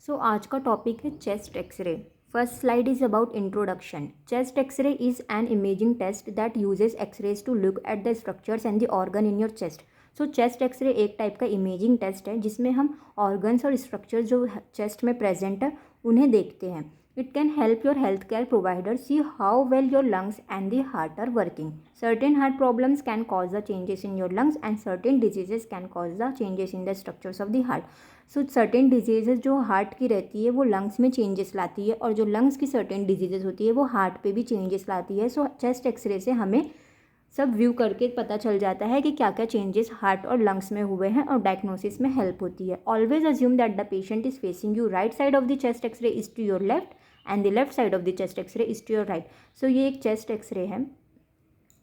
सो आज का टॉपिक है chest X-ray. First slide is about introduction. Chest x ray is an imaging test that uses X-rays to look at the structures and the organ in your chest. So chest X-ray एक type का imaging test है जिसमें हम organs और structures जो chest में present है उन्हें देखते हैं। It can help your healthcare provider see how well your lungs and the heart are working. Certain heart problems can cause the changes in your lungs and certain diseases can cause the changes in the structures of the heart. So certain diseases जो heart की रहती है वो lungs में changes लाती है और जो लंग्स की certain diseases होती है वो हार्ट पे भी चेंजेस लाती है। सो चेस्ट एक्सरे से हमें सब व्यू करके पता चल जाता है कि क्या क्या चेंजेस हार्ट और लंग्स में हुए हैं और डायग्नोसिस में हेल्प होती है। Always assume that the patient is facing you, right side of the chest x ray is to your left and the left side of the chest x ray is to your right. So ये एक chest x ray है,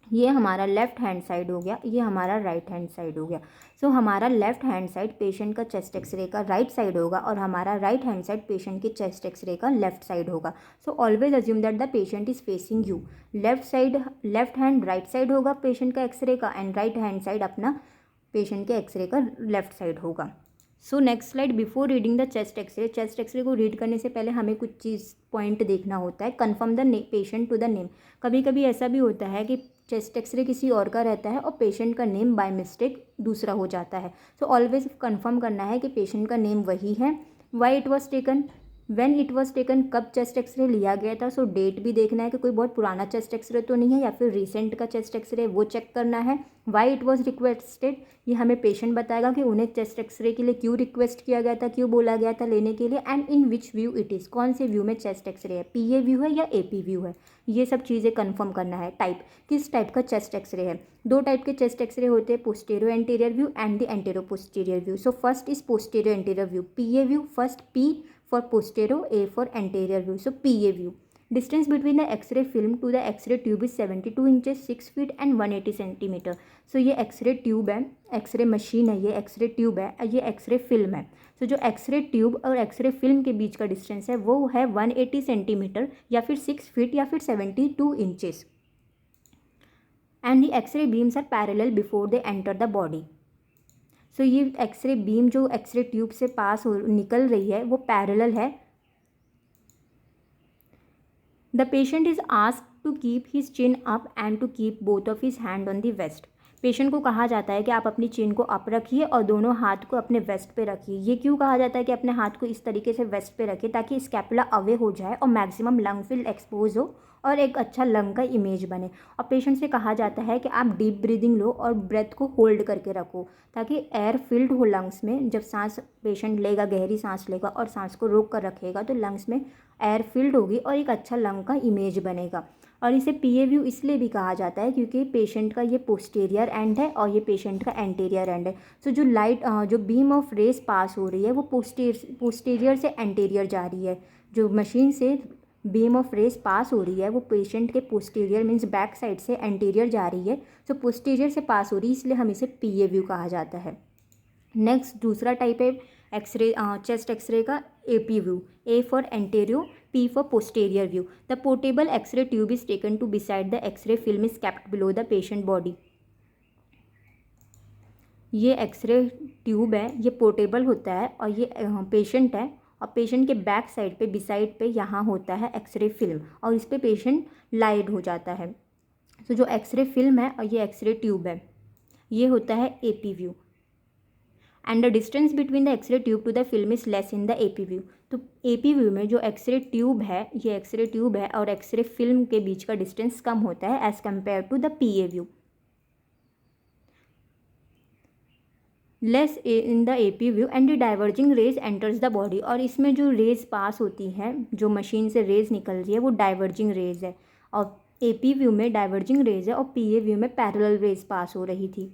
ये हमारा left hand side हो गया, ये हमारा right hand side हो गया। सो हमारा लेफ्ट हैंड साइड पेशेंट का चेस्ट एक्सरे का राइट साइड होगा और हमारा राइट हैंड साइड पेशेंट के चेस्ट एक्सरे का लेफ्ट साइड होगा। So always assume that the patient is facing you. Left side left hand right side होगा patient का एक्सरे का एंड राइट हैंड साइड अपना पेशेंट के एक्सरे का left side होगा। So next slide, before reading the chest X-ray को read करने से पहले हमें कुछ चीज़ पॉइंट देखना होता है। Confirm the patient to the name. कभी कभी ऐसा भी होता है कि चेस्ट एक्सरे किसी और का रहता है और पेशेंट का नेम बाय मिस्टेक दूसरा हो जाता है। सो ऑलवेज कन्फर्म करना है कि पेशेंट का नेम वही है। Why it was taken, when it was taken, कब चेस्ट एक्सरे लिया गया था। सो डेट भी देखना है कि कोई बहुत पुराना चेस्ट एक्सरे तो नहीं है या फिर रिसेंट का चेस्ट एक्सरे वो चेक करना है। वाई इट वॉज रिक्वेस्टेड, ये हमें पेशेंट बताएगा कि उन्हें चेस्ट एक्सरे के लिए क्यों रिक्वेस्ट किया गया था, क्यों बोला गया था लेने के लिए। And in which view it is, कौन से व्यू में चेस्ट एक्सरे है, पीए व्यू है या एपी व्यू है, ये सब चीज़ें कंफर्म करना है। टाइप, किस टाइप का चेस्ट एक्सरे है। दो टाइप के चेस्ट एक्सरे होते हैं, posterior anterior view and the antero posterior view. So first is posterior anterior view, PA view. First P for posterior, A for anterior view. So PA view. Distance between the X-ray film to the X-ray tube is 72 inches, 6 feet and 180 centimeter. So ये X-ray tube है, X-ray machine है, ये X-ray tube है, ये X-ray film है। तो जो X-ray tube और X-ray film के बीच का डिस्टेंस है वो है 180 सेंटीमीटर या फिर 6 फीट या फिर 72 inches. And the X-ray beams are parallel before they enter the body. So ये एक्सरे बीम जो एक्सरे ट्यूब से पास हो निकल रही है वो पैरेलल है। The patient is asked to keep his chin up and to keep both of his hand on the waist. Patient को कहा जाता है कि आप अपनी चिन को अप रखिए और दोनों हाथ को अपने वेस्ट पे रखिए। ये क्यों कहा जाता है कि अपने हाथ को इस तरीके से वेस्ट पे रखिए, ताकि स्कैपुला अवे हो जाए और मैक्सिमम लंग फिल एक्सपोज हो और एक अच्छा लंग का इमेज बने। और पेशेंट से कहा जाता है कि आप डीप ब्रीदिंग लो और ब्रेथ को होल्ड करके रखो ताकि एयर फिल्ड हो लंग्स में। जब सांस पेशेंट लेगा, गहरी सांस लेगा और सांस को रोक कर रखेगा तो लंग्स में एयर फिल्ड होगी और एक अच्छा लंग का इमेज बनेगा। और इसे पीए व्यू इसलिए भी कहा जाता है क्योंकि पेशेंट का ये पोस्टीरियर एंड है और ये पेशेंट का एंटीरियर एंड है। सो जो लाइट जो बीम ऑफ रेस पास हो रही है वो पोस्टीरियर से एंटीरियर जा रही है। जो मशीन से बीम ऑफ रेस पास हो रही है वो पेशेंट के पोस्टीरियर मीन्स बैक साइड से एंटीरियर जा रही है। सो पोस्टीरियर से पास हो रही है इसलिए हम इसे पीए व्यू कहा जाता है। नेक्स्ट दूसरा टाइप है एक्सरे चेस्ट एक्सरे का AP view. A for anterior, P for posterior view. The portable X-ray tube is taken to beside the X-ray film is kept below the patient body. ये x ray tube है, ये portable होता है और ये patient है और पेशेंट के बैक साइड पे बिसाइड पे यहाँ होता है एक्सरे फिल्म और इस पे पेशेंट लाइड हो जाता है। तो जो एक्सरे फिल्म है और ये एक्सरे ट्यूब है, ये होता है AP view. And the distance between the X-ray tube to the film is less in the AP view. तो एपी व्यू में जो एक्सरे ट्यूब है, ये एक्सरे ट्यूब है और एक्सरे फिल्म के बीच का डिस्टेंस कम होता है as compare to the PA view. Less in the AP view and the diverging rays enters the body. और इसमें जो रेज पास होती हैं, जो मशीन से रेज निकल रही है वो डाइवर्जिंग रेज है और एपी व्यू में डाइवर्जिंग रेज है और पीए व्यू में पैरेलल रेज पास हो रही थी।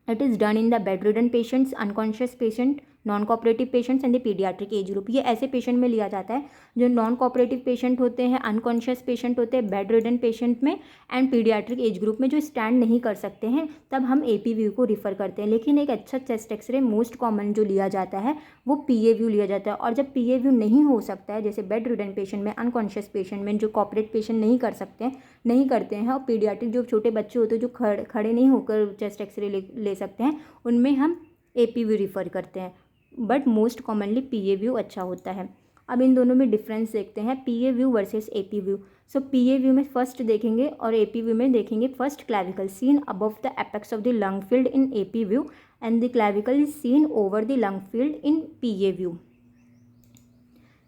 It is done in the bedridden patients, unconscious patient, non cooperative patients and the paediatric age group. ये ऐसे पेशेंट में लिया जाता है जो नॉन कोऑपरेटिव पेशेंट होते हैं, अनकॉन्शियस पेशेंट होते हैं, बेड रिडन पेशेंट में एंड पीडियाट्रिक एज ग्रुप में जो स्टैंड नहीं कर सकते हैं, तब हम एपी व्यू को रिफ़र करते हैं। लेकिन एक अच्छा चेस्ट एक्सरे मोस्ट कॉमन जो लिया जाता है वो पीए व्यू लिया जाता है। और जब पीए व्यू नहीं हो सकता है, जैसे बेड रिडन पेशेंट में, अनकॉन्शियस पेशेंट में, जो कॉपरेट पेशेंट नहीं करते हैं और पीडियाट्रिक जो छोटे बच्चे होते हैं जो खड़े नहीं होकर चेस्ट एक्सरे ले सकते हैं, उनमें हम एपी व्यू रिफ़र करते हैं। But most commonly PA view अच्छा होता है। अब इन दोनों में डिफरेंस देखते हैं, PA view versus AP view. So PA view में फर्स्ट देखेंगे और एपी व्यू में देखेंगे first clavicle seen above the apex of the lung field in AP view and the clavicle is seen over the lung field in PA view.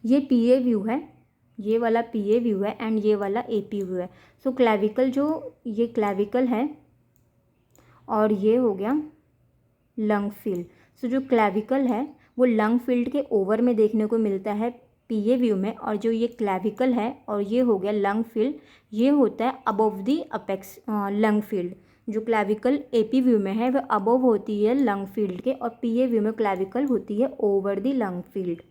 ये PA view है, ये वाला पीए view है and ये वाला AP view है। सो clavicle जो ये क्लैविकल है और ये हो गया लंग फील्ड। सो जो क्लैविकल है वो लंग फील्ड के ओवर में देखने को मिलता है पीए व्यू में, और जो ये क्लैविकल है और ये हो गया लंग फील्ड, ये होता है above the apex lung field. जो क्लैविकल एपी व्यू में है वह अबव होती है लंग फील्ड के, और पीए व्यू में क्लैविकल होती है over the lung field.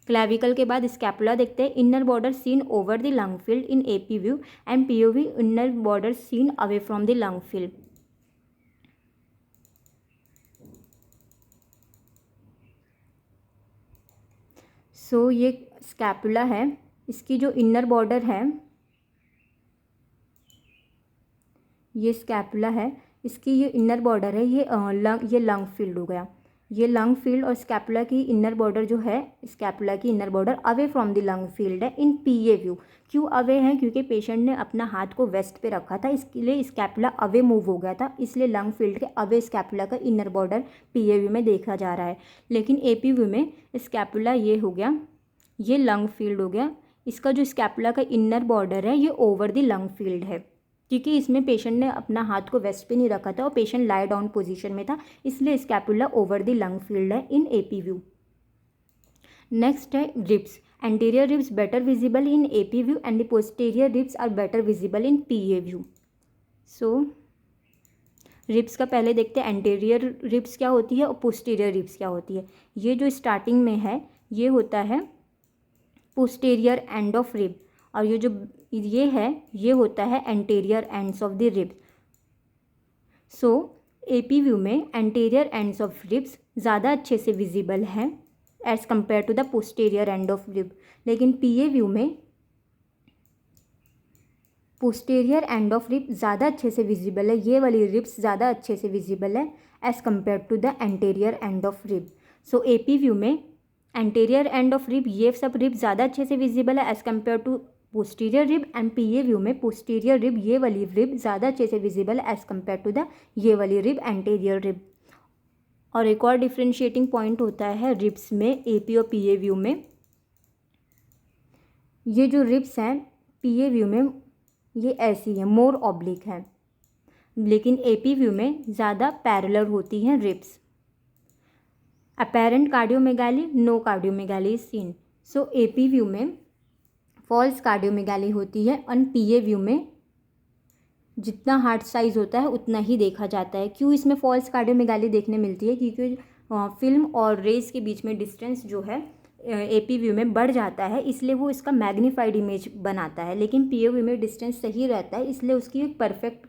Clavicle के बाद स्कैपुला देखते हैं, inner border seen over the lung field in AP view and POV inner border seen away from the lung field. So ये स्कैपुला है, इसकी जो इनर बॉर्डर है, ये स्कैपुला है, इसकी ये इनर बॉर्डर है, ये लंग फील्ड हो गया। ये लंग फील्ड और स्कैपुला की इनर बॉर्डर जो है, स्कैपुला की inner border away from the lung field है इन पीए व्यू। क्यों अवे है? क्योंकि पेशेंट ने अपना हाथ को वेस्ट पे रखा था, इसके लिए स्कैपुला अवे मूव हो गया था, इसलिए लंग फील्ड के अवे स्कैपुला का इनर बॉर्डर पीए व्यू में देखा जा रहा है। लेकिन एपी व्यू में स्कैपुला ये हो गया, ये लंग फील्ड हो गया, इसका जो स्कैपुला का इनर बॉर्डर है ये ओवर द लंग फील्ड है, क्योंकि इसमें पेशेंट ने अपना हाथ को वेस्ट पे नहीं रखा था और पेशेंट लाई डाउन पोजीशन में था, इसलिए scapula over the lung field है इन एपी व्यू। नेक्स्ट है ribs. Anterior ribs better visible in AP view and the posterior ribs are better visible in PA view. So ribs का पहले देखते हैं anterior ribs क्या होती है और पोस्टीरियर रिब्स क्या होती है। ये जो स्टार्टिंग में है ये होता है पोस्टीरियर एंड ऑफ रिब, और ये जो ये है ये होता है anterior ends of the rib. So AP view में एंटीरियर एंड्स ऑफ रिब्स ज़्यादा अच्छे से विजिबल हैं as compare to the posterior end of rib, लेकिन पीए व्यू में पोस्टीरियर एंड ऑफ रिब ज़्यादा अच्छे से विजिबल है, ये वाली रिब्स ज़्यादा अच्छे से विजिबल है as compare to the anterior end of rib. So AP view में एंटीरियर एंड ऑफ रिब ये सब रिब ज़्यादा अच्छे से विजिबल है as compare to posterior rib, and PA view में पोस्टीरियर रिब ये वाली रिब ज़्यादा अच्छे से विजिबल है एज़ कम्पेयर टू द ये वाली रिब एंटीरियर रिब। और एक और डिफ्रेंशिएटिंग पॉइंट होता है रिब्स में एपी और पीए व्यू में, ये जो रिब्स हैं पीए व्यू में ये ऐसी है, मोर ऑब्लिक है, लेकिन एपी व्यू में ज़्यादा पैरेलल होती हैं ribs. Apparent cardiomegaly, no cardiomegaly is seen. So AP view में फॉल्स कार्डियोमेगाली होती है और पीए व्यू में जितना हार्ट साइज होता है उतना ही देखा जाता है। क्यों इसमें फॉल्स कार्डियोमेगाली देखने मिलती है? क्योंकि फिल्म और रेस के बीच में डिस्टेंस जो है एपी व्यू में बढ़ जाता है, इसलिए वो इसका मैग्नीफाइड इमेज बनाता है, लेकिन पीए व्यू में डिस्टेंस सही रहता है, इसलिए उसकी एक परफेक्ट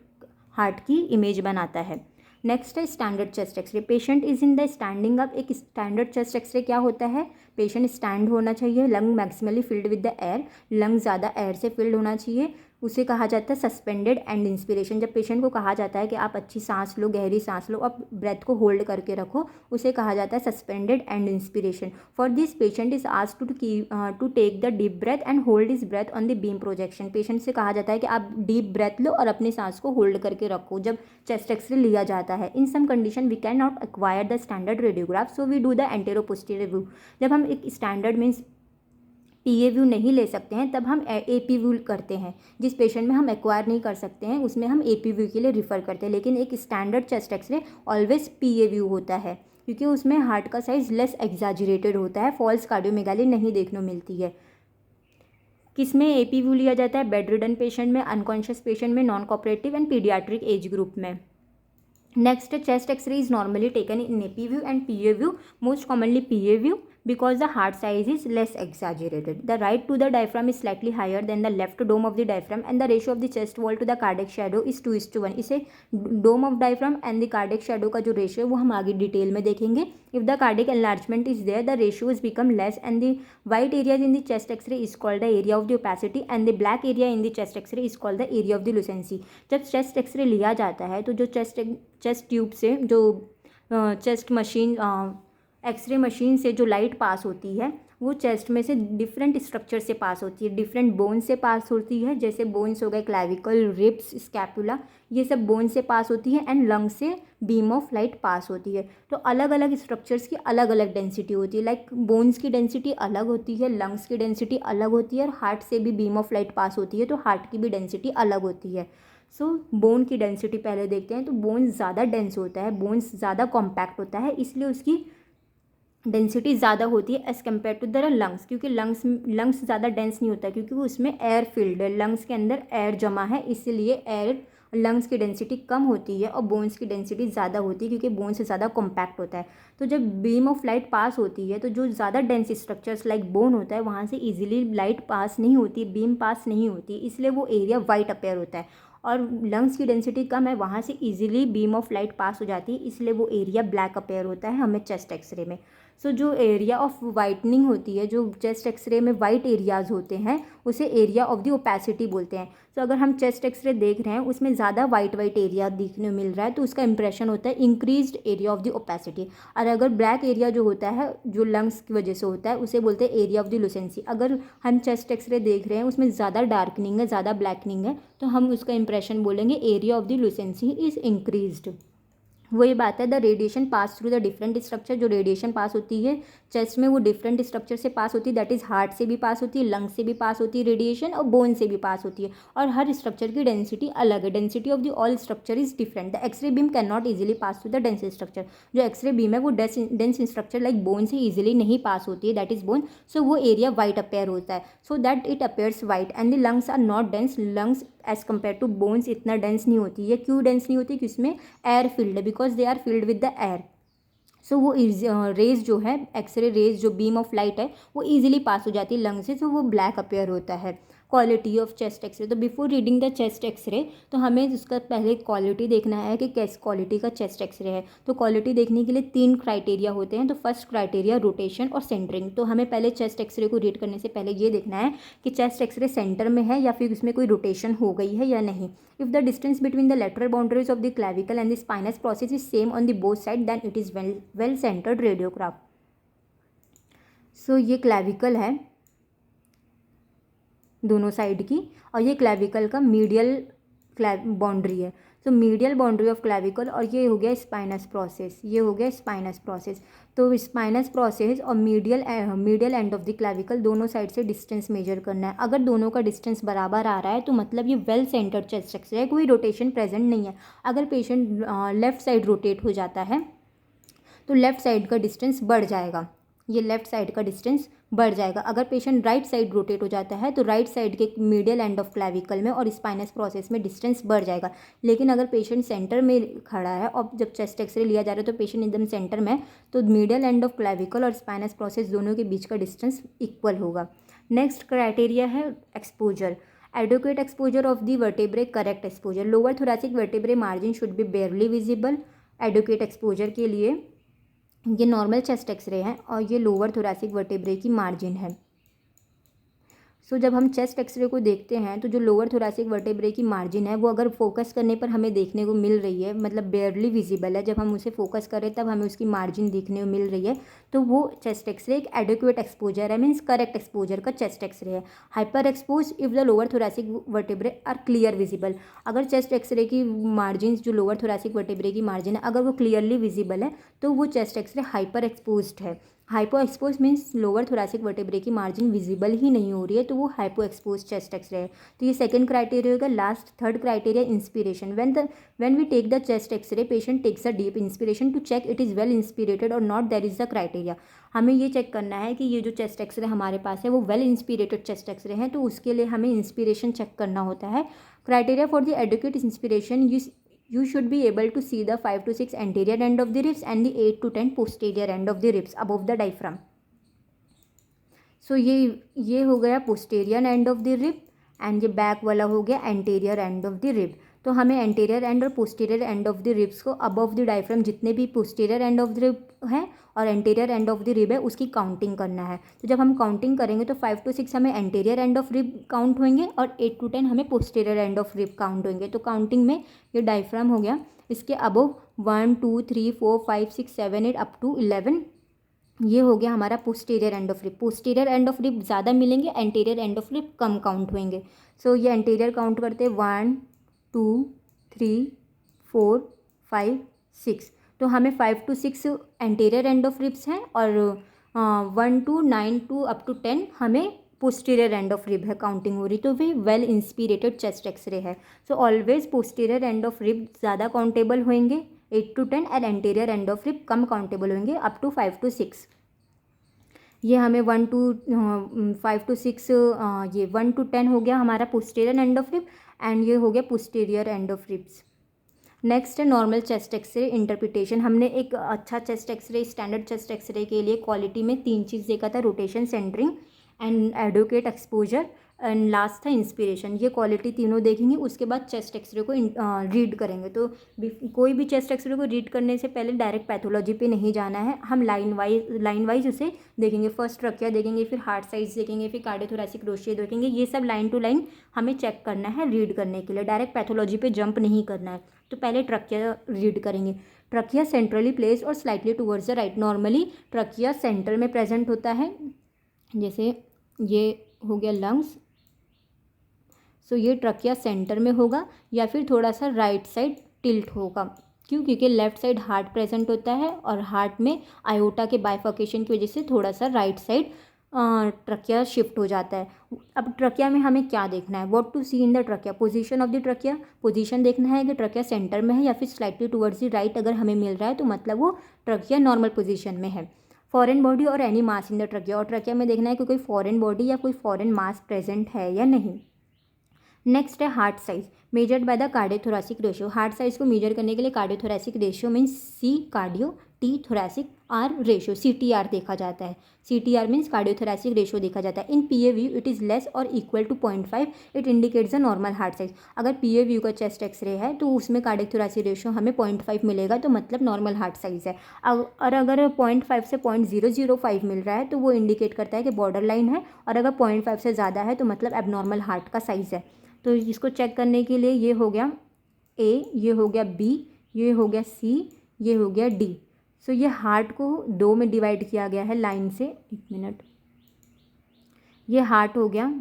हार्ट की इमेज बनाता है। नेक्स्ट है standard chest x ray. Patient is in the standing up. एक स्टैंडर्ड चेस्ट एक्सरे क्या होता है? पेशेंट स्टैंड होना चाहिए, lung maximally filled with the air, lung ज़्यादा एयर से फिल्ड होना चाहिए, उसे कहा जाता है सस्पेंडेड एंड इंस्पिरेशन। जब पेशेंट को कहा जाता है कि आप अच्छी सांस लो, गहरी सांस लो, आप ब्रेथ को होल्ड करके रखो, उसे कहा जाता है suspended end inspiration. For this patient is asked to take the deep breath and hold is breath on the beam projection. Patient से कहा जाता है कि आप डीप ब्रेथ लो और अपनी सांस को होल्ड करके रखो जब चेस्ट एक्सरे लिया जाता है। In some condition we can not acquire the standard radiograph, so we do the antero posterior view. जब हम एक स्टैंडर्ड मीन्स पीए व्यू नहीं ले सकते हैं तब हम एपी व्यू करते हैं। जिस पेशेंट में हम एक्वायर नहीं कर सकते हैं उसमें हम एपी व्यू के लिए रिफ़र करते हैं, लेकिन एक स्टैंडर्ड चेस्ट एक्सरे ऑलवेज पीए व्यू होता है क्योंकि उसमें हार्ट का साइज लेस एग्जैजरेटेड होता है, फॉल्स कार्डियोमेगाली नहीं देखने मिलती है। किस में एपी व्यू लिया जाता है? बेड रिडन पेशेंट में, अनकॉन्शियस पेशेंट में, non cooperative and paediatric age group में। Next chest x ray is normally taken in AP view and PA view, most commonly PA view because the heart size is less exaggerated. The right to the diaphragm is slightly higher than the left dome of the diaphragm and the ratio of the chest wall to the cardiac shadow is 2:1. इसे dome of diaphragm and the cardiac shadow का जो ratio है वो हम आगे detail में देखेंगे. If the cardiac enlargement is there, the ratio is become less and the white area in the chest X-ray is called the area of the opacity and the black area in the chest X-ray is called the area of the lucency. जब chest X-ray लिया जाता है तो जो chest tube से जो chest machine x ray machine से जो लाइट पास होती है वो चेस्ट में से डिफरेंट स्ट्रक्चर से पास होती है, डिफरेंट बोन से पास होती है, जैसे बोन्स हो गए क्लैविकल, रिब्स, स्कैपुला, ये सब बोन से पास होती है, एंड लंग से बीम ऑफ लाइट पास होती है। तो अलग अलग स्ट्रक्चर्स की अलग अलग डेंसिटी होती है, लाइक बोन्स की डेंसिटी अलग होती है, लंग्स की डेंसिटी अलग होती है, और हार्ट से भी बीम ऑफ लाइट पास होती है, तो हार्ट की भी डेंसिटी अलग होती है। सो बोन की डेंसिटी पहले देखते हैं। तो बोन ज़्यादा डेंस होता है, बोन्स ज़्यादा कॉम्पैक्ट होता है, इसलिए उसकी डेंसिटी ज़्यादा होती है as compare to the lungs, क्योंकि लंग्स ज़्यादा डेंस नहीं होता, क्योंकि वो उसमें एयर फील्ड है, लंग्स के अंदर एयर जमा है, इसलिए एयर लंग्स की डेंसिटी कम होती है और बोन्स की डेंसिटी ज़्यादा होती है, क्योंकि बोन्स से ज़्यादा कॉम्पैक्ट होता है। तो जब बीम ऑफ लाइट पास होती है तो जो ज़्यादा डेंस स्ट्रक्चर्स लाइक बोन होता है वहाँ से ईजिली लाइट पास नहीं होती, बीम पास नहीं होती, इसलिए वो एरिया वाइट अपेयर होता है। और लंग्स की डेंसिटी कम है, वहाँ से easily beam of light pass हो जाती है, इसलिए वो एरिया ब्लैक अपेयर होता है हमें चेस्ट एक्सरे में। सो जो एरिया ऑफ वाइटनिंग होती है, जो चेस्ट एक्सरे में वाइट एरियाज होते हैं, उसे एरिया ऑफ द ओपेसिटी बोलते हैं। तो अगर हम चेस्ट एक्सरे देख रहे हैं उसमें ज़्यादा वाइट एरिया दिखने को मिल रहा है, तो उसका इंप्रेशन होता है increased area of the opacity. और अगर ब्लैक एरिया जो होता है, जो लंग्स की वजह से होता है, उसे बोलते हैं एरिया ऑफ द लुसेंसी। अगर हम चेस्ट एक्सरे देख रहे हैं उसमें ज़्यादा डार्कनिंग है, ज़्यादा ब्लैकनिंग है, तो हम उसका इंप्रेशन बोलेंगे area of the lucency is increased. वही बात है, the radiation pass through the different structure, जो रेडिएशन पास होती है चेस्ट में वो डिफरेंट स्ट्रक्चर से पास होती है, दैट इज़ हार्ट से भी पास होती है, लंग से भी पास होती है रेडिएशन, और बोन से भी पास होती है, और हर स्ट्रक्चर की डेंसिटी अलग है। Density of the all structure is different. The X-ray beam can not easily pass through the dense structure. जो एक्सरे बीम है वो डेंस स्ट्रक्चर लाइक बोन से ईजिली नहीं पास होती है, दैट इज बोन, सो वो एरिया वाइट अपेयर होता है, so that it appears white. And the lungs are not dense, lungs as compare to bones इतना डेंस नहीं होती है। क्यों डेंस नहीं होती? क्योंकि उसमें एयर फील्ड है, because they are filled with the air. So वो रेज जो है, एक्सरे रेज जो बीम ऑफ लाइट है वो ईजिली पास हो जाती है लंग से, तो वो ब्लैक अपेयर होता है। क्वालिटी ऑफ चेस्ट एक्सरे, तो before reading the chest X-ray तो हमें उसका पहले क्वालिटी देखना है कि कैस क्वालिटी का चेस्ट एक्सरे है। तो क्वालिटी देखने के लिए 3 क्राइटेरिया होते हैं। तो फर्स्ट क्राइटेरिया रोटेशन और सेंटरिंग। तो हमें पहले चेस्ट एक्सरे को रीड करने से पहले ये देखना है कि चेस्ट एक्सरे सेंटर में है या फिर उसमें कोई रोटेशन हो गई है या नहीं। If the distance between the lateral boundaries of the clavicle and the spinous process is same on the both side, then it is well centred radiograph. So ये क्लैविकल है दोनों साइड की, और ये क्लैविकल का मीडियल बाउंड्री है। तो medial boundary of clavicle, और ये हो गया स्पाइनस प्रोसेस, ये हो गया स्पाइनस प्रोसेस। तो स्पाइनस प्रोसेस और medial end of the clavicle दोनों साइड से डिस्टेंस मेजर करना है। अगर दोनों का डिस्टेंस बराबर आ रहा है तो मतलब ये वेल सेंटर्ड चेस्ट एक्सरे है, कोई रोटेशन प्रेजेंट नहीं है। अगर पेशेंट लेफ्ट साइड रोटेट हो जाता है तो लेफ्ट साइड का डिस्टेंस बढ़ जाएगा, ये लेफ्ट साइड का डिस्टेंस बढ़ जाएगा। अगर पेशेंट राइट साइड रोटेट हो जाता है तो राइट साइड के मीडियल एंड ऑफ क्लैविकल में और स्पाइनस प्रोसेस में डिस्टेंस बढ़ जाएगा। लेकिन अगर पेशेंट सेंटर में खड़ा है और जब चेस्ट एक्सरे लिया जा रहा है तो पेशेंट एकदम सेंटर में है, तो मीडियल एंड ऑफ क्लैविकल और स्पाइनस प्रोसेस दोनों के बीच का डिस्टेंस इक्वल होगा। नेक्स्ट क्राइटेरिया है exposure. Adequate exposure of the vertebrae, correct exposure. Lower thoracic vertebrae margin should be barely visible. Adequate exposure के लिए ये नॉर्मल चेस्ट एक्सरे है और ये लोअर थोरैसिक वर्टेब्रे की मार्जिन है। सो जब हम चेस्ट एक्सरे को देखते हैं तो जो लोअर थोरैसिक वर्टेब्रे की मार्जिन है वो अगर फोकस करने पर हमें देखने को मिल रही है, मतलब बेयरली विजिबल है, जब हम उसे फोकस करें तब हमें उसकी मार्जिन देखने को मिल रही है, तो वो चेस्ट एक्सरे एक एडिक्वेट एक्सपोजर है, मीन्स करेक्ट एक्सपोजर का चेस्ट एक्सरे है। Hyper expose if the lower thoracic vertebrae are clear visible. अगर चेस्ट एक्सरे की मार्जिन, जो लोअर थोरैसिक वर्टेब्रे की मार्जिन है, अगर वो क्लियरली विजिबल है तो वो चेस्ट एक्सरे हाइपर एक्सपोज्ड है। Hypo expose means lower thoracic vertebrae की मार्जिन विजिबल ही नहीं हो रही है, तो वो हाइपो एक्सपोज चेस्ट एक्सरे है। तो ये सेकंड क्राइटेरिया होगा। Last third criteria inspiration. When we take the chest x ray, patient takes a deep inspiration to check it is well inspirated और not, that is the criteria. हमें ये check करना है कि ये जो चेस्ट एक्सरे हमारे पास है वो वेल इंस्पिरेटेड चेस्ट एक्सरे हैं, तो उसके लिए हमें इंस्पिरेशन चेक करना होता है। Criteria for the educate inspiration, you should be able to see the 5 to 6 anterior end of the ribs and the 8 to 10 posterior end of the ribs above the diaphragm. So ये हो गया posterior end of the rib and ये back वाला हो गया anterior end of the rib। तो हमें anterior and और posterior end of the ribs को अबव द डायफ्राम, जितने भी posterior end of the rib है और anterior end of the rib है, उसकी काउंटिंग करना है। तो जब हम काउंटिंग करेंगे तो 5 to 6 हमें anterior end of rib count होंगे और 8 to 10 हमें posterior end of rib count होंगे। तो काउंटिंग में ये डायफ्राम हो गया, इसके अबव 1 2 3 4 5 6 7 8 अप टू 11 ये हो गया हमारा posterior end of rib. Posterior end of rib ज़्यादा मिलेंगे, anterior end of rib come count होंगे। सो ये एंटीरियर काउंट करते हैं 1 2 3 4 5 6। तो हमें 5 to 6 anterior end of ribs हैं और 1 to 9 to up to 10 हमें पोस्टीरियर एंड ऑफ रिब है काउंटिंग हो रही। तो वे वेल इंस्पिरेटेड चेस्ट एक्सरे है। So always posterior end of rib ज़्यादा काउंटेबल होंगे 8 to 10 and anterior end of rib come countable होंगे अप टू 5 to 6। ये हमें 1 to 5 to 6 ये 1 to 10 हो गया हमारा posterior end of rib and ये हो गया posterior end of ribs. Next है नॉर्मल चेस्ट एक्सरे इंटरप्रिटेशन। हमने एक अच्छा chest X-ray, standard chest X-ray के लिए क्वालिटी में 3 चीज़ देखा था, rotation, centering and adequate exposure and last था इंस्पिरेशन। ये क्वालिटी तीनों देखेंगे, उसके बाद चेस्ट एक्सरे को रीड करेंगे। तो कोई भी चेस्ट एक्सरे को रीड करने से पहले डायरेक्ट पैथोलॉजी पे नहीं जाना है, हम लाइन वाइज उसे देखेंगे। फर्स्ट ट्रकिया देखेंगे, फिर हार्ट साइज देखेंगे, फिर कार्डियोथोरैसिक रेशियो देखेंगे। ये सब लाइन टू लाइन हमें चेक करना है रीड करने के लिए, डायरेक्ट पैथोलॉजी पे जंप नहीं करना है। तो पहले ट्रकिया रीड करेंगे। ट्रकिया सेंट्रली प्लेस और slightly towards the right. Normally trachea centre में प्रेजेंट होता है, जैसे ये हो गया लंग्स। सो ये ट्रकिया सेंटर में होगा या फिर थोड़ा सा राइट साइड टिल्ट होगा। क्यों? क्योंकि लेफ्ट साइड हार्ट प्रेजेंट होता है और हार्ट में आयोटा के बाइफर्केशन की वजह से थोड़ा सा राइट साइड ट्रकिया शिफ्ट हो जाता है। अब ट्रकिया में हमें क्या देखना है? What to see in the trachea? Position of the trachea. Position देखना है कि ट्रकिया सेंटर में है या फिर स्लाइटली टुवर्ड्स द राइट। अगर हमें मिल रहा है तो मतलब वो ट्रकिया नॉर्मल पोजीशन में है। फॉरेन बॉडी और any mass in the trachea. और ट्रकिया में देखना है कि कोई फॉरेन बॉडी या कोई फॉरेन मास प्रेजेंट है या नहीं। नेक्स्ट है heart size measured by the cardiothoracic ratio. Heart size को मेजर करने के लिए cardiothoracic ratio means C cardio, T thoracic, R ratio, CTR देखा जाता है। CTR मीन्स कार्डियोथोरैसिक रेशियो देखा जाता है। In PA view it is less और equal to 0.5, it indicates the normal heart size. अगर PA व्यू का चेस्ट एक्सरे है तो उसमें कार्डियोथोरैसिक रेशियो हमें 0.5 मिलेगा, तो मतलब नॉर्मल हार्ट साइज है। और अगर 0.5 से 0.005 मिल रहा है तो वो इंडिकेट करता है कि बॉर्डर लाइन है, और अगर 0.5 से ज़्यादा है तो मतलब एबनॉर्मल हार्ट का साइज़ है। तो इसको चेक करने के लिए ये हो गया A, ये हो गया B, ये हो गया C, ये हो गया D। सो ये हार्ट को 2 में डिवाइड किया गया है लाइन से। एक मिनट, ये हार्ट हो गया,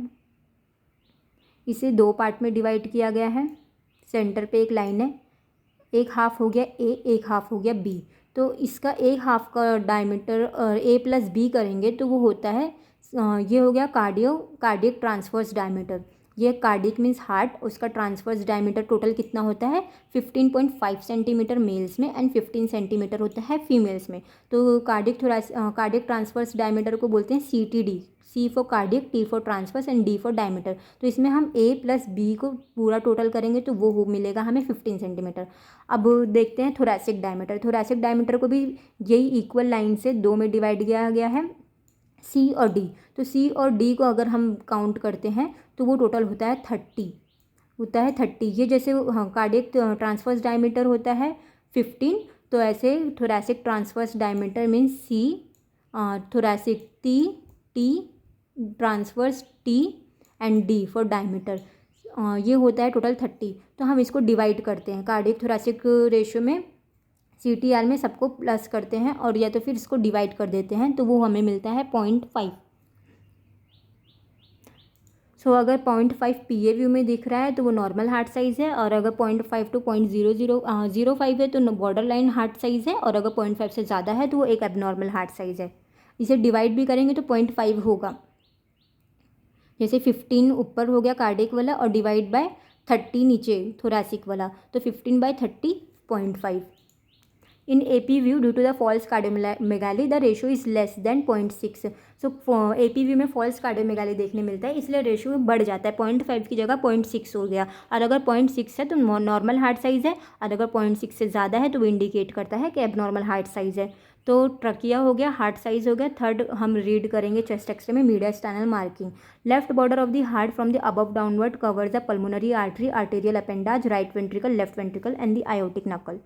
इसे 2 पार्ट में डिवाइड किया गया है। सेंटर पे एक लाइन है, एक हाफ हो गया A, एक हाफ हो गया B। तो इसका एक हाफ का डायमीटर A प्लस B करेंगे तो वो होता है ये हो गया कार्डियक ट्रांसवर्स डायमीटर। ये कार्डिक मीन्स हार्ट, उसका ट्रांसवर्स डायमीटर टोटल कितना होता है 15.5 सेंटीमीटर मेल्स में एंड 15 सेंटीमीटर होता है फीमेल्स में। तो कार्डिक ट्रांसवर्स डायमीटर को बोलते हैं CTD। C for cardiac, T for transverse and D for diameter. तो इसमें हम A प्लस B को पूरा टोटल करेंगे तो वो मिलेगा हमें 15 सेंटीमीटर। अब देखते हैं थोरैसिक डायमीटर। थोरैसिक डायमीटर को भी यही इक्वल लाइन से 2 में डिवाइड किया गया है, C और D। तो C और D को अगर हम काउंट करते हैं तो वो टोटल होता है 30। ये जैसे कार्डियक ट्रांसवर्स डायमीटर होता है 15, तो ऐसे thoracic transverse diameter means C, thoracic T transverse T and D for diameter, ये होता है टोटल 30। तो हम इसको डिवाइड करते हैं कार्डियक थोरैसिक रेशियो में, CTR में सबको प्लस करते हैं और या तो फिर इसको डिवाइड कर देते हैं तो वो हमें मिलता है 0.5। सो अगर 0.5 PA व्यू में दिख रहा है तो वो नॉर्मल हार्ट साइज़ है, और अगर 0.5 to 0.0005 है तो बॉर्डर लाइन हार्ट साइज़ है, और अगर 0.5 से ज़्यादा है तो वो एक एबनॉर्मल हार्ट साइज़ है। इसे डिवाइड भी करेंगे तो 0.5 होगा। जैसे 15 ऊपर हो गया कार्डिक वाला और डिवाइड बाय 30 नीचे थोरैसिक वाला, तो 15/30 0.5। In AP view, due to the false cardiomegaly, the ratio is less than 0.6. So AP view में false cardiomegaly देखने मिलता है, इसलिए रेशियो बढ़ जाता है। 0.5 की जगह 0.6 हो गया, और अगर 0.6 है तो नॉर्मल हार्ट साइज़ है, और अगर 0.6 से ज़्यादा है तो वो इंडिकेट करता है कि एबनॉर्मल हार्ट साइज़ है। तो ट्रकिया हो गया, हार्ट साइज़ हो गया। थर्ड हम रीड करेंगे चेस्ट एक्सरे में mediastinal marking. Left border of the heart from the above downward covers the pulmonary artery, arterial appendage, right ventricle, left ventricle and the aortic knuckle.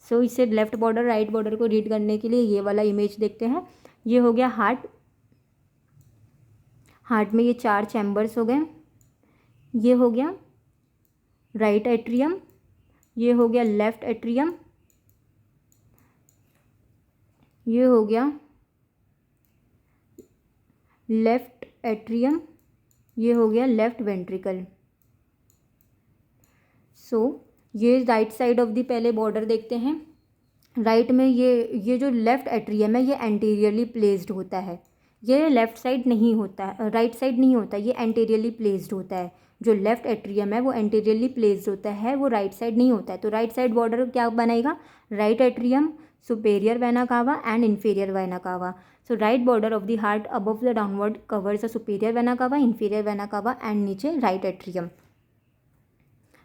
So इसे left border right border को read करने के लिए ये वाला image देखते हैं। ये हो गया हार्ट में ये 4 चैम्बर्स हो गए। ये हो गया राइट एट्रियम, ये हो गया लेफ्ट एट्रियम, ये हो गया लेफ्ट एट्रियम, ये हो गया लेफ्ट वेंट्रिकल। सो ये राइट साइड ऑफ द पहले बॉर्डर देखते हैं। राइट में ये जो लेफ्ट एट्रियम है ये एंटीरियरली प्लेस्ड होता है, ये लेफ्ट साइड नहीं होता है, राइट साइड नहीं होता, ये एंटीरियरली प्लेस्ड होता है। जो लेफ्ट एट्रियम है वो एंटीरियरली प्लेस्ड होता है, वो राइट साइड नहीं होता है। तो राइट साइड बॉर्डर क्या बनाएगा, right atrium, superior vena cava and inferior vena cava. So right border of the heart above the downward covers the superior vena cava, inferior vena cava and नीचे right atrium.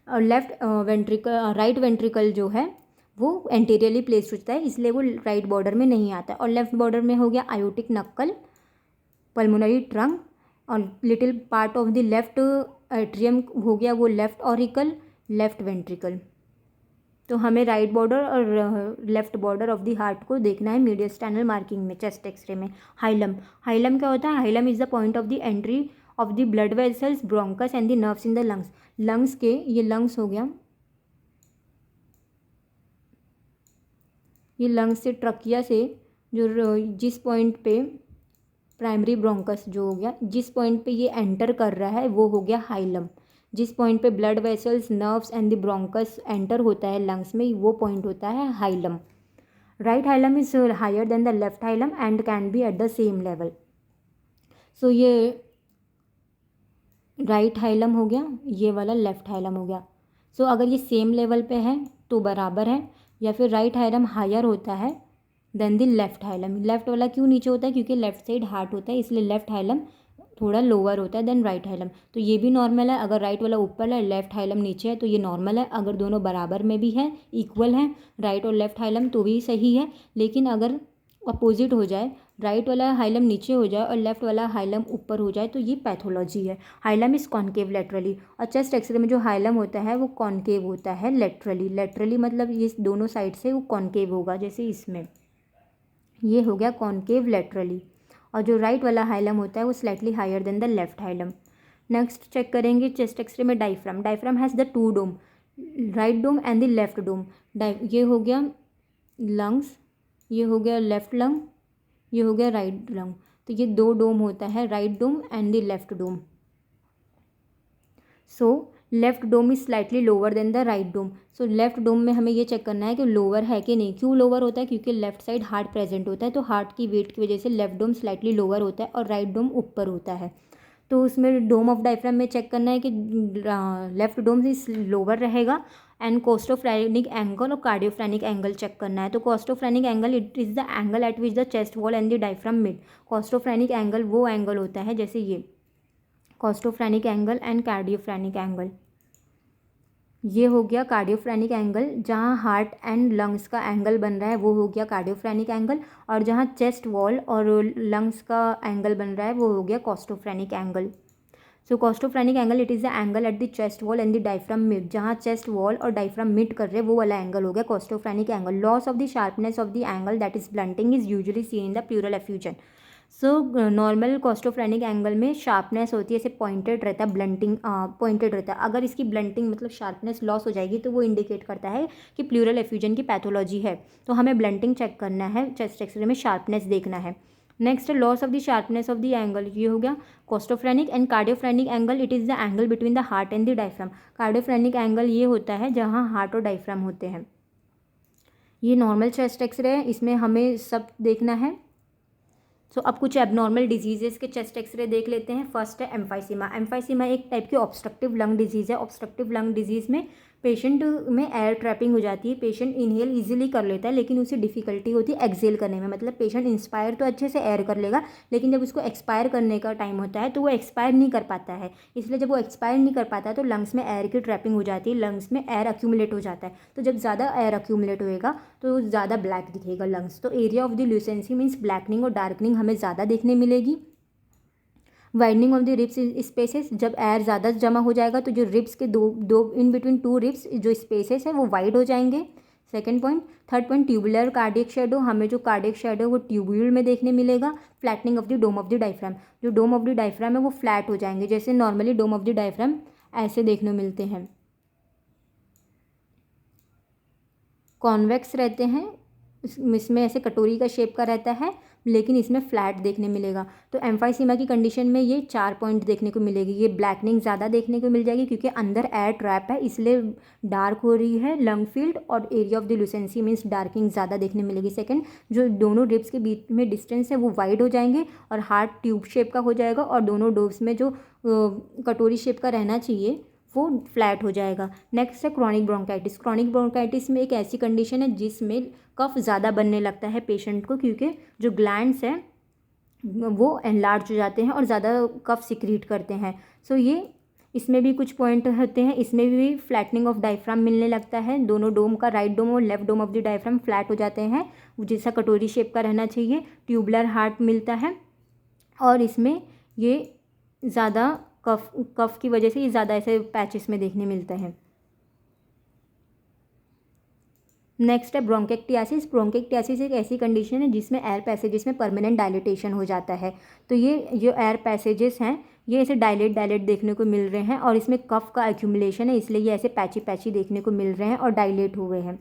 और left ventricle, right ventricle जो है वो anteriorly placed होता है, इसलिए वो right border में नहीं आता है। और लेफ्ट बॉर्डर में हो गया आयोटिक नक्कल, पल्मोनरी ट्रंक, और little part of the left atrium हो गया वो लेफ्ट ऑरिकल, लेफ्ट वेंट्रिकल। तो हमें राइट बॉर्डर और left border of the heart को देखना है मीडियस्टेनल मार्किंग में, चेस्ट एक्सरे में। हाइलम, हाइलम क्या होता है, hilum is the point of the entry of the blood vessels, bronchus and the nerves in the lungs. Lungs के, ये लंग्स हो गया, ये लंग्स से ट्रकिया से जो जिस पॉइंट पे प्राइमरी ब्रोंकस जो हो गया, जिस पॉइंट पे ये एंटर कर रहा है वो हो गया हाइलम। जिस पॉइंट पे blood vessels, nerves and the bronchus enter होता है लंग्स में, वो पॉइंट होता है hilum. Right hilum is higher than the left hilum and can be at the same level. So ये राइट हाइलम हो गया, ये वाला लेफ्ट हाइलम हो गया। सो अगर ये सेम लेवल पे है तो बराबर है, या फिर राइट हाइलम हायर होता है then the left hilum. Left वाला क्यों नीचे होता है, क्योंकि लेफ्ट साइड हार्ट होता है, इसलिए लेफ्ट हाइलम थोड़ा लोअर होता है देन राइट हाइलम। तो ये भी नॉर्मल है, अगर राइट वाला ऊपर है लेफ्ट हाइलम नीचे है तो ये नॉर्मल है। अगर दोनों बराबर में भी है, इक्वल है राइट और लेफ्ट हाइलम, तो भी सही है। लेकिन अगर अपोजिट हो जाए, राइट वाला हाइलम नीचे हो जाए और लेफ्ट वाला हाइलम ऊपर हो जाए, तो ये पैथोलॉजी है। हाइलम इज कॉन्केव लेटरली, और चेस्ट एक्सरे में जो हाइलम होता है वो कॉन्केव होता है लेटरली। लेटरली मतलब ये दोनों साइड से वो कॉन्केव होगा, जैसे इसमें ये हो गया कॉन्केव लेटरली। और जो राइट वाला हाइलम होता है वो slightly higher than the left hilum. Next check करेंगे चेस्ट एक्सरे में diaphragm. Diaphragm has the two dome, right dome and the left dome. ये हो गया लंग्स, ये हो गया लेफ्ट लंग, ये हो गया राइट लंग। तो ये दो डोम होता है, right dome and the left dome. So left dome is slightly lower than the right dome. So left dome में हमें ये चेक करना है कि लोअर है कि नहीं। क्यों लोअर होता है, क्योंकि लेफ्ट साइड हार्ट प्रेजेंट होता है, तो हार्ट की वेट की वजह से लेफ्ट डोम स्लाइटली लोअर होता है और राइट डोम ऊपर होता है। तो उसमें डोम ऑफ डायफ्राम में चेक करना है कि लेफ्ट डोम से लोअर रहेगा, एंड कोस्टोफ्रेनिक एंगल और कार्डियोफ्रेनिक एंगल चेक करना है। तो costophrenic angle it is the angle at which the chest wall and the diaphragm meet. Costophrenic angle वो एंगल होता है जैसे ये costophrenic angle and cardiophrenic angle. ये हो गया कार्डियोफ्रेनिक एंगल, जहाँ हार्ट एंड लंग्स का एंगल बन रहा है वो हो गया कार्डियोफ्रेनिक एंगल, और जहाँ चेस्ट वॉल और लंग्स का एंगल बन रहा है वो हो गया costophrenic angle. So costophrenic angle it is the angle at the chest wall and the diaphragm meet. जहाँ चेस्ट वॉल और डायफ्राम मिड कर रहे हैं वो वाला एंगल हो गया costophrenic angle. Loss of the sharpness of the angle that is blunting is usually seen in the pleural effusion. So normal costophrenic angle में शार्पनेस होती है, ऐसे पॉइंटेड रहता है, ब्लंटिंग पॉइंटेड रहता है। अगर इसकी ब्लंटिंग मतलब शार्पनेस लॉस हो जाएगी तो वो इंडिकेट करता है कि प्लूरल एफ्यूजन की पैथोलॉजी है। तो हमें ब्लंटिंग चेक करना है, चेस्ट एक्सरे में शार्पनेस देखना है। Next loss of the sharpness of the angle, ये हो गया costophrenic. And cardiophrenic angle it is the angle between the heart and the diaphragm. Cardiophrenic angle ये होता है जहाँ हार्ट और डायफ्राम होते हैं। ये नॉर्मल चेस्ट एक्सरे है, इसमें हमें सब देखना है। सो अब कुछ एबनॉर्मल डिजीजेस के चेस्ट एक्सरे देख लेते हैं। फर्स्ट है एम्फाइसीमा। एम्फाइसीमा एक टाइप की ऑब्स्ट्रक्टिव लंग डिजीज़ है। ऑब्स्ट्रक्टिव लंग डिजीज़ में पेशेंट में एयर ट्रैपिंग हो जाती है, पेशेंट इनहेल इजीली कर लेता है लेकिन उसे डिफिकल्टी होती है एक्सेल करने में। मतलब पेशेंट इंस्पायर तो अच्छे से एयर कर लेगा, लेकिन जब उसको एक्सपायर करने का टाइम होता है तो वो एक्सपायर नहीं कर पाता है। इसलिए जब वो एक्सपायर नहीं कर पाता है तो लंग्स में एयर की ट्रैपिंग हो जाती है, लंग्स में एयर अक्यूमुलेट हो जाता है। तो जब ज़्यादा एयर अक्यूमुलेट होएगा तो ज़्यादा ब्लैक दिखेगा लंग्स। तो area of the lucency means blackening और डार्कनिंग हमें ज़्यादा देखने मिलेगी। Widening of the ribs spaces, जब एयर ज़्यादा जमा हो जाएगा तो जो रिब्स के दो दो इन बिटवीन टू रिब्स जो स्पेसेस है वो वाइड हो जाएंगे। Second point. Third point tubular cardiac shadow, हमें जो कार्डियक शेडो वो ट्यूब्यूल में देखने मिलेगा। Flattening of the dome of the diaphragm, जो डोम ऑफ द डायफ्राम है वो फ्लैट हो जाएंगे, जैसे normally dome of the diaphragm ऐसे देखने मिलते हैं, कॉन्वेक्स रहते हैं, इसमें ऐसे कटोरी का शेप का रहता है। लेकिन इसमें फ्लैट देखने मिलेगा। तो एम्फाइसीमा की कंडीशन में ये 4 पॉइंट देखने को मिलेगी। ये ब्लैकनिंग ज़्यादा देखने को मिल जाएगी क्योंकि अंदर एयर ट्रैप है, इसलिए डार्क हो रही है लंग फील्ड, और एरिया ऑफ द लुसेंसी मीन्स डार्किंग ज़्यादा देखने मिलेगी। सेकंड, जो दोनों रिब्स के बीच में डिस्टेंस है वो वाइड हो जाएंगे और हार्ट ट्यूब शेप का हो जाएगा, और दोनों डोर्स में जो कटोरी शेप का रहना चाहिए वो फ्लैट हो जाएगा। नेक्स्ट है क्रॉनिक ब्रोंकाइटिस। क्रॉनिक ब्रोंकाइटिस में एक ऐसी कंडीशन है जिसमें कफ ज़्यादा बनने लगता है पेशेंट को, क्योंकि जो ग्लैंड्स हैं वो एनलार्ज हो जाते हैं और ज़्यादा कफ सिक्रीट करते हैं। सो ये इसमें भी कुछ पॉइंट होते हैं। इसमें भी फ्लैटनिंग ऑफ डायफ्राम मिलने लगता है, दोनों डोम का, राइट डोम और left dome of the diaphragm flat हो जाते हैं, जैसा कटोरी शेप का रहना चाहिए। ट्यूबुलर हार्ट मिलता है, और इसमें ये ज़्यादा कफ की वजह से ये ज़्यादा ऐसे पैचेस में देखने मिलते हैं। नेक्स्ट है ब्रोंकेक्टियासिस। ब्रोंकेक्टियासिस एक ऐसी कंडीशन है जिसमें एयर पैसेजेस में परमानेंट डायलेटेशन हो जाता है। तो ये जो एयर पैसेजेस हैं ये ऐसे डायलेट देखने को मिल रहे हैं, और इसमें कफ का एक्यूमुलेशन है, इसलिए ये ऐसे पैची देखने को मिल रहे हैं और डायलेट हुए हैं।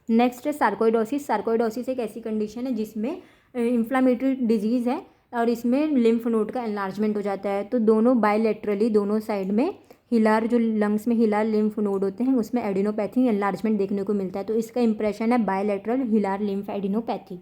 नेक्स्ट है सार्कोइडोसिस। सार्कोइडोसिस एक ऐसी कंडीशन है जिसमें इन्फ्लामेटरी डिजीज़ है और इसमें लिम्फ नोड का एनलार्जमेंट हो जाता है। तो दोनों बायलैटरली, दोनों साइड में हिलार, जो लंग्स में हिलार लिम्फ नोड होते हैं उसमें एडिनोपैथी एनलार्जमेंट देखने को मिलता है। तो इसका इंप्रेशन है बायलैटरल हिलार लिम्फ एडिनोपैथी।